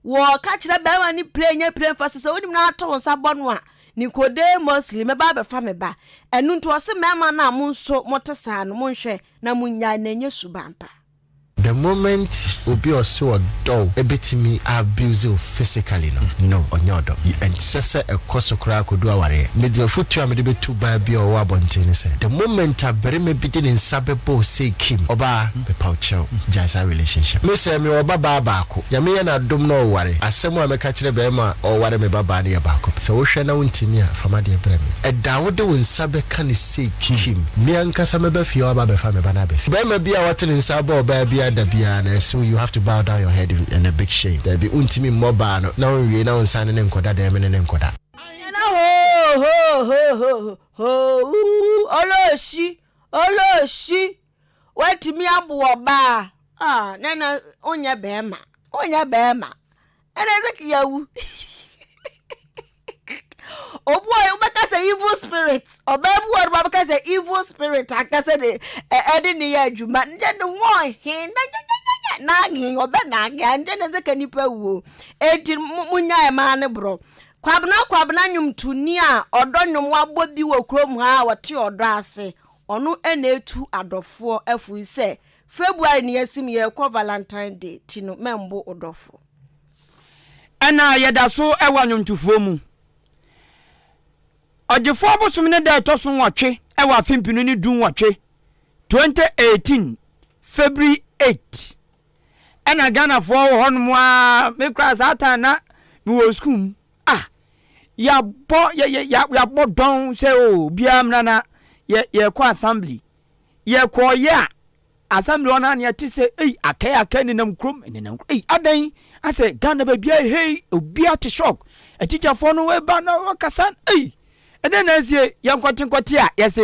wo ka kire ba ma ni play fast onim na ato nsa bono a Nicodemus limeba be fa me ba enu nto se mema na mo nso motesa no monhwe na munya na nye subampa. The moment obi ose odo ebetimi abuse you physically no onyodo and sese ekosokra kodu aware media fotu amede betu ba bia o abonten se the moment abere me bidin nsabebo say kim oba be paucho jasa relationship me say me oba ba ko ya me na dom no ware asem a meka kire be ma o ware me baba na ba ko so wo hwe na wontimi a fama de breme eda wo de wonsabe kan say kim me ankasa me ba fie oba be fa me ba na be me bia wote nsabo oba bia Dabiana, so you have to bow down your head in a big shame. There be untimi mobile. Now we now sign and encoda them and encoda. Oloshi. What me abu ba? Nana onya bema. And I think you. Oh boy, because a evil spirit. Or baby word because a evil spirit. I can say the year Juma. Then the one he nagging or benag and then as a canipa woo. 18 munya man bro. Kwabna nyum to near or don't know what you will chrome how or tea or drase. Or no any 2 out of 4 if we say February near similar Valentine Day. Tino membo or dofo. And I yada so I want you to form. Ojefo abosomne da etoso nwatwe e wa fimpinu ni dun nwatwe 2018 February 8 ena Ghana for honmo a me kra satan na me wo school ya bo don se o bia mna na ye ko assembly ye ko ya assembly ona na ti se akai ni nam krom ni nam adan ase Ghana ba bia obi ati shock a teacher for no we ba na wakasan and then as ye young cotton cotia, yes,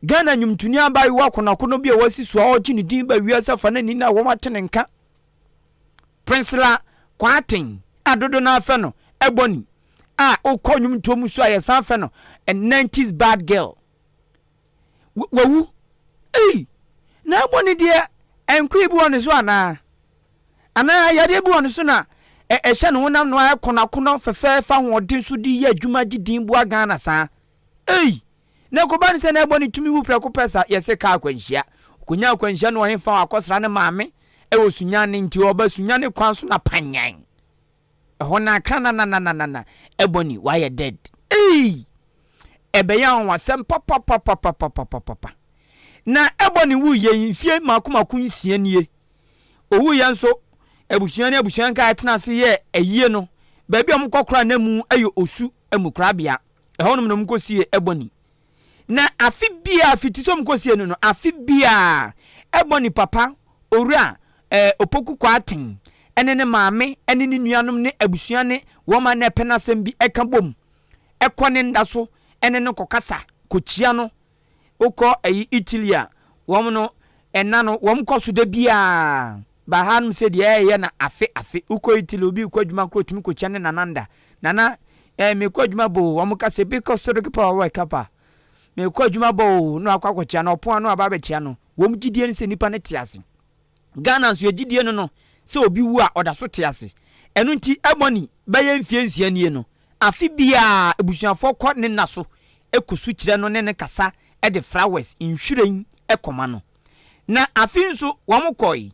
Ghana Numtunia by walk on a cono be a wasi so gin dim by we are suffering in a woman and cat. Prince La Quating, Adodona Feno, Ebony, O Conum Tomusua, San Feno, and 90s bad girl. Woo, now one dear, and crib one is one. And I had a one sooner. A shan one no I kuna for fair found what did ye Jumaji Dimboa Ghana, sir. Na kobani se na eboni tumi wu preko pesa yese ka kwanhia kunya kwanhia no hemfa akosra ne maame e wosunya ne nti oba sunya ne kwanso na panyan ho na kra na eboni why dead pii ebeya wasem papa na eboni wu ye mfie makomaku nsie nie owu ye nso ebusuan ka atena se ye ayie no ba bia mkokora na mu ayo osu amukra bia ehonum no mkosie eboni na afibia fitiso mkosie no afibia eboni papa owura opoku kwaten ene ne maame ene ne nuanom ne abusuane woma na penasem bi eka bom ekone ndaso ene ne kokasa kochia no ukọ Italia wom no enna no wom koso da bia ba hanum se de ye na afe ukọ Italy obi ukọ adwuma kro tumi kochia ne nananda nana me ko adwuma bo wom ka se bi koso de pa wa kapa me ko adwuma bo no akwa kochia no pon no aba be chia no wom gidie ne se nipa ne tiase Ghana so gidie no se obi wu a oda so tiase enu nti eboni baye mfie nsia nie no afi bia ebusuafo kọ ne naso ekusu kire no ne kasa e de flowers inhwiren ekoma no na afi nso wom koi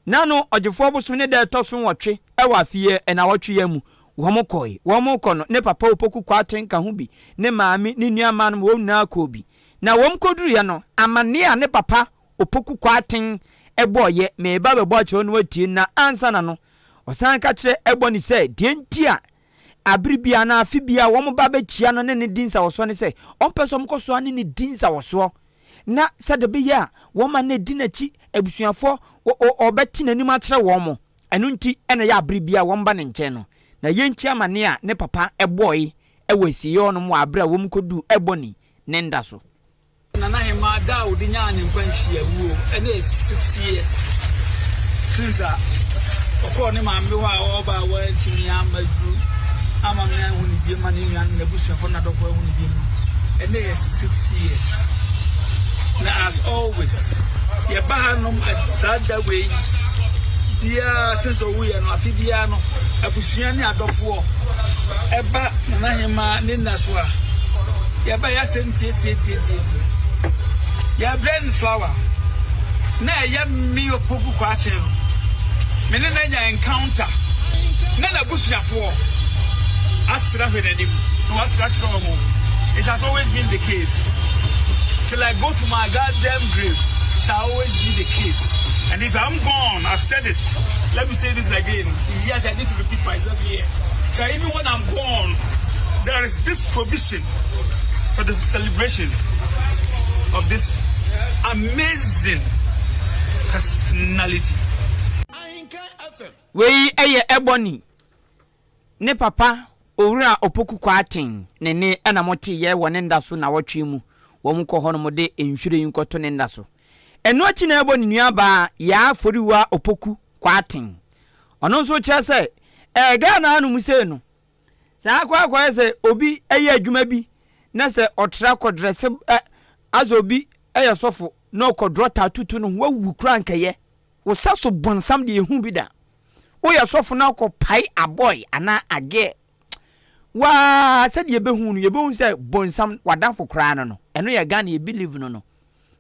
na no ogefo boso ne da toso nwotwe e wa afie na wotwe ya mu wom koi wom kọ no ne papa opoku kwaten ka ho bi ne maami ne nuama no wom na akobi na wom koduru ya no amane a ne papa opoku kwaten eboye me ba be bo kire no watie na ansa na no osan ka kire eboni se de ntia abribia na afibia wom ba be chia no ne dinsa woso ne se onpeso mkoso ane ne dinsa woso na sade be ya wom na dinachi abusuafo obeti nanim akere wom enu nti ene ya abribia wom ba ne nche no na yenchi amane a ne papa eboy ewasi yo no mo abra wom kodu eboni ne ndaso na na hema da odinya ne mpanhia wuo ene 6 years since okọ ne mambe wa oba wa timi amadu ama me ahuni bi ma ne nwan na busuafo na dofo ahuni bi ma ene 6 years na as always ye bahanom sada way dia since we no afi dia no abusua ne adofo eba na hema ne naso a ye ba ya senti ya blend flower na ya mi opogu kwa che me ne na nya encounter na busuafo asira hwenanim no asira chiro mo. It has always been the case till I go to my goddamn grave shall always be the case. And if I'm gone, I've said it, let me say this again, yes, I need to repeat myself here. So even when I'm gone, there is this provision for the celebration of this amazing personality. We ebony ne papa owura opoku kwaten ne ana moti ye wone ndaso na wotwe mu wo mu ko hono mo de enhwire yinkoto ne ndaso eno achi na eboni nuaba ya aforiwa opoku kwaten ono nso kire se Ghana anu muse no sa akwa se obi eye adwuma bi na se otra kodrese azobi eye sofo na okodrota tutu no wawu kra nkaye wo saso bonsam de ehu bi da wo ye sofo na okopai aboy ana age wa said ye behunu say bonsam wadanfo kra no eno ye Ghana ye believe no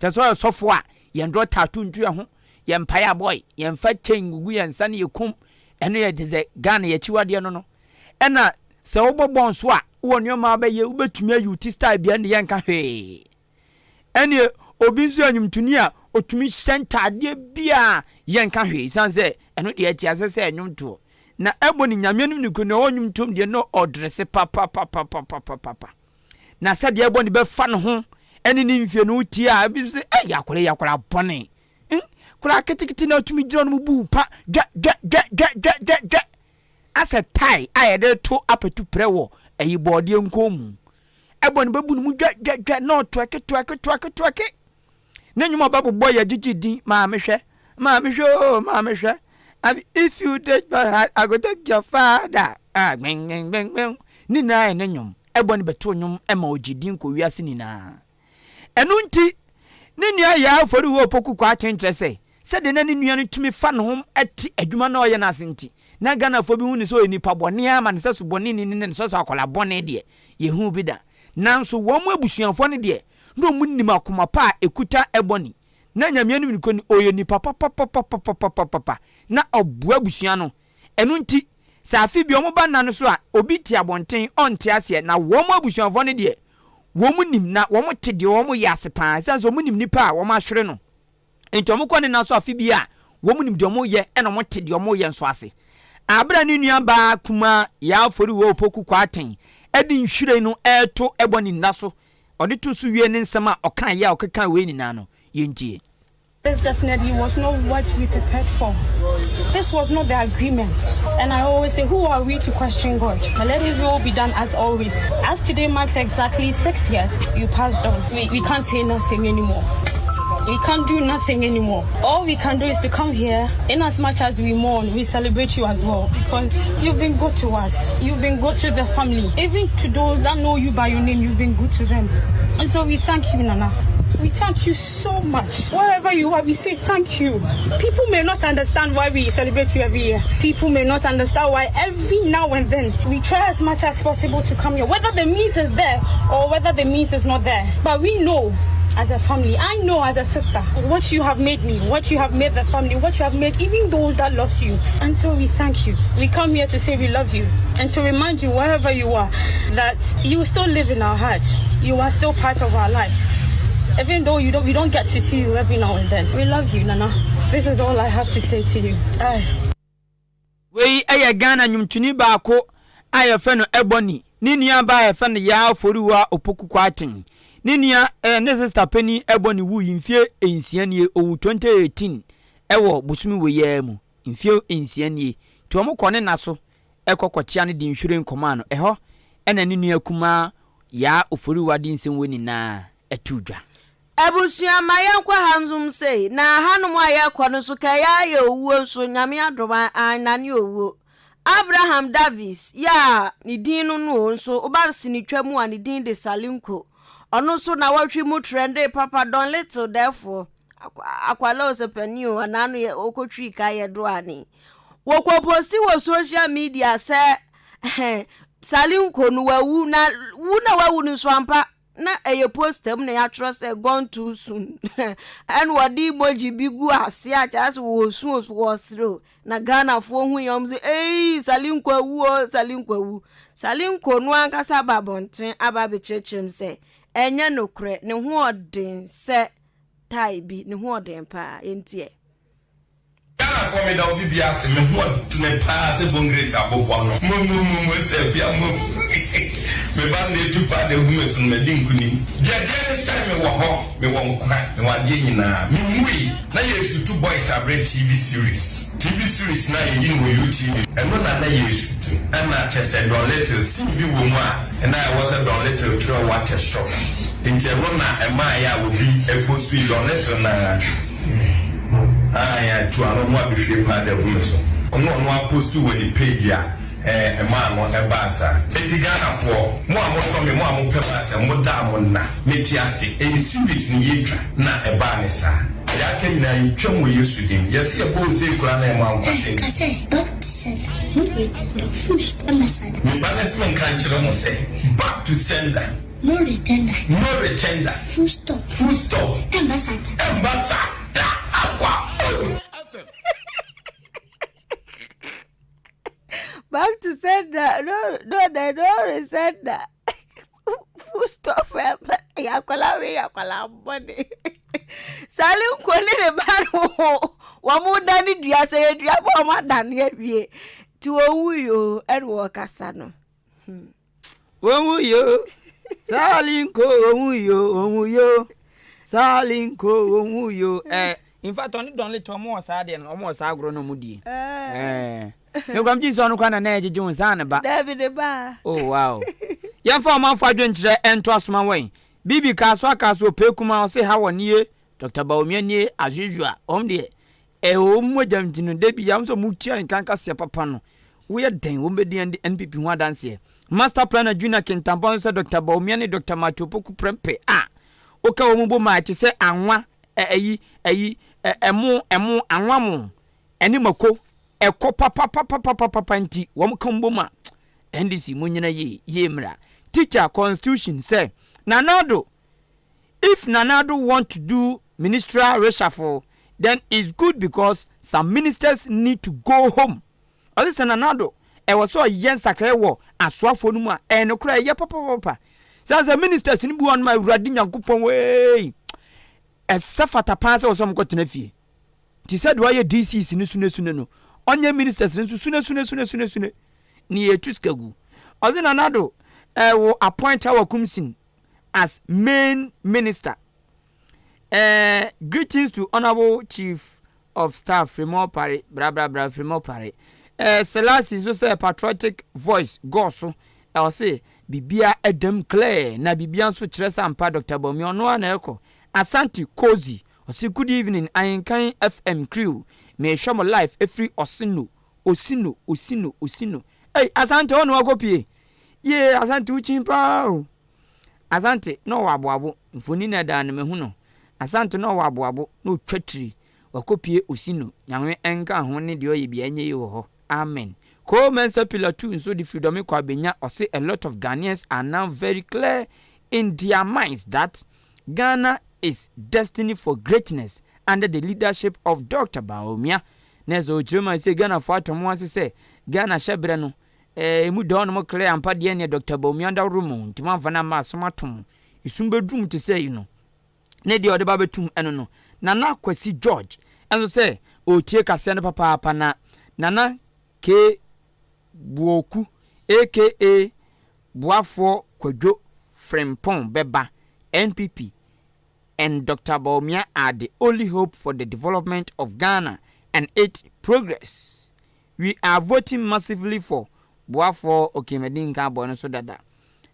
teso sofo a ye ndo tattoo ntu ho ye mpaye boy ye mfa chengugu ye nsa ne ye kum eno ye de Ghana ye chiwade no ena se wobobon so a wo nyoma ba ye ubetumi ayuti style bia ne ye nka hwe ene obi nso anyumtuni a otumi sentade bia ye nka hwe sanse eno de ye ti asese anyumto na eboni nyamenum ni ko na wonyum tom de no odrese papa na sade eboni be fa no ho eni ni mfie no ti a bi se yakora bone kura kitikiti na otumi giro no bu pa ga asa tai ayede to apetu prewo eyi bode nkomu eboni bebu no mu ga no twake na nyuma babu boy ya jijidi ma mehwe if you take my heart, I go take your father. Bang. Nina e nyom. Eboni beto nyom ema ojidin ko wiase nina. Enu nti ne nua ya afori wo poku kwa chenche se de na ne nua no tumi fa no hom ati adwuma na oye na asenti. Na Ghana fo bi hu ni so enipa bone ama ne se so bone ni so akola bone de ye hu bi da. Nanso wo mu abusuanfo ne de no mu nim akoma pa ekuta eboni. Na nyamianu ni oye ni papa na obua busua no enu nti sa afi bi omo ba na no so a obi ti abonten onte ase na wo mo abusuafo ne de wo mu nim na wo mo te de wo mo yase pa sense wo mu nim nipa a wo ma hwere no enti omo kɔ ne na so afi bi a wo mu nim de wo ye na mo te de wo ye nso ase abra ne nua ba kuma ya afori wo opoku kwaten edi nhwire no eto eboni na so odi to so wie ne nsɛm a ɔkan ya ɔkeka we nyina no yentie. This definitely was not what we prepared for. This was not the agreement. And I always say, who are we to question God? But let His will be done as always. As today marks exactly 6 years, you passed on. We can't say nothing anymore. We can't do nothing anymore. All we can do is to come here. In as much as we mourn, we celebrate you as well. Because you've been good to us. You've been good to the family. Even to those that know you by your name, you've been good to them. And so we thank you, Nana. We thank you so much. Wherever you are, we say thank you. People may not understand why we celebrate you every year. People may not understand why every now and then we try as much as possible to come here. Whether the means is there or whether the means is not there. But we know as a family, I know as a sister, what you have made me, what you have made the family, what you have made even those that loves you. And so we thank you. We come here to say we love you and to remind you wherever you are that you still live in our hearts. You are still part of our lives. Even though we don't get to see you every now and then. We love you, Nana. This is all I have to say to you. We aya Ghana nyumtuni baako aya feno Ebony. Ni nua ba ya feno ya aforiwa opoku kwaten. Ni nua ne sister Penny Ebony wu yimfie ensianie owu 2018 ewo busumi we ye mu. Imfie ensianie. To omo kone naso ekokotia ne di nhwire nkoma no eho ena ni nua kuma ya oforiwa di nsem we ni na etudwa. Ebusia mayankwa hanzum sei na hanum ayakwa no so kaya ya owuo so nyame adoma anane owuo Abraham Davis ya ni din no no so obarsi ni twam a ni din de Salinko ono so na watwi mu trende papa don little therefore akwala osepaniu ananu ye okotwi ka ye do ani wokwo posti wo social media se Salinko no wawu na wawu ni so ampa na eye postem na ya trust gone too soon and wadi emoji bigu ase acha as wo sun osro na Ghana fo hu yom say Salinko wu Salinko no ankasa babonten ababe chechem say enye nokre ne ho odin se tai bi ne ho odin pa entie Ghana for me da obi bia se me ho odin pa se bongrace abobo no mo se bia mo me ba ne tupa de gumesu me dinkuni je se me wo ho me wo nkwa me wa de nyina me mui na yesu two boys abre TV series na ye yin wo YouTube and na yesu tu na chese don little see bi wo mu a and I was a don little throw water shop into na e ma ya wo bi e fo street don little na ya tu anu mo abihwe pa de gumesu ono apost wo the page ya man no ebasa etigana for mo amoso me mo amopema se mo da mo na metiase en series ni yetwa na eba ne sa ya kemina yitwa mo Yesu dim yesi e bo se kura na mo ankwase kase back to sender no return the first ambassador me balance men kan kire mo se back to sender no return full stop ambassador akwa back to sender no sender full stop ya kwala body Salinko le ba wa mu dani dua se dua ba ma dani awie ti owuyo erwo kasa no owuyo Salinko owuyo Salinko owuyo in fact on don let omo osa de no omo osa agro no mudie Nkwam jinso no kwa na ejeje unsa ne ba David ba oh wow Yamfa omanfo adwenkyere ento asoma wen bibi kaso akaso pekuma o se ha wonie Dr. Baomianie ajujua omde omwajamtino debi yamso mutia Ahenkan Kasiebo papa no wo den wo bedi NPP ho adanse Master Planner Junior Kintampon se Dr. Baomianie Dr. Matopoku Prempe oka wo mbo ma che se anwa emu anwa mu eni mako eko papa nti wo kambo ma NDC munyina ye mra teacher constitution say Nanado if Nanado want to do ministerial reshuffle then it's good because some ministers need to go home. Other than Nanado was so yen sacre wo aswafo no mu a no kra ye papa says ministers ni bu on my urade nyankopon we esafata pa se osom kotena fie ti said why DCs ni sune no onye ministers ni sune ni etuskagu ozina nado will appoint our Kumsin as main minister. Greetings to Honorable Chief of Staff Fremont Pare, bra Fremont Pare. Selassie is also a patriotic voice. Go so, I'll say, Bibia Edem Clare, na Bibian so Tressa and Pa Dr. Bomio no an echo. Asante Cozy, or say good evening, Ahenkan FM crew. May show my life every Osino. Hey, Asante on Wagopie. Ye, Asante uchimpa. Asante no wabuabu mfoni na da na mehu no. Asante no wabuabu no twatiri wakopie osino nyanwe enka ho ne de oye bia nye yi wo ho. Amen. Ko mensa pillar 2 so the freedom kwa benya ose a lot of Ghanaians are now very clear in their minds that Ghana is destined for greatness under the leadership of Dr. Bawumia. Nezo chuma say Ghana for atomo say Ghana shebre no mu don mo clear ampa de ne Dr. Bawumia nda room ntima mfana ma somatom isumbedum te say you know ne de ode ba betum eno no Nana Kwesi George enso say o tie kase ne papa na Nana K Buoku aka Boafo Kwadwo Frempong Beba NPP and Dr. Bawumia are the only hope for the development of Ghana and its progress. We are voting massively for Boafo Okemedinka Bono so dada.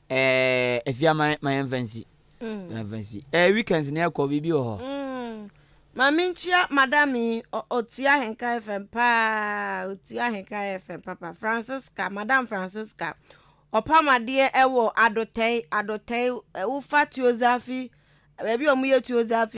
If you are my infancy. Weekends near Kobe ho. Maminchia madami otia Ahenkan FM pa otia Ahenkan FM papa Francisca Madam Francisca opama de ewo adotei ufa tiozafi baby omuye tiozafi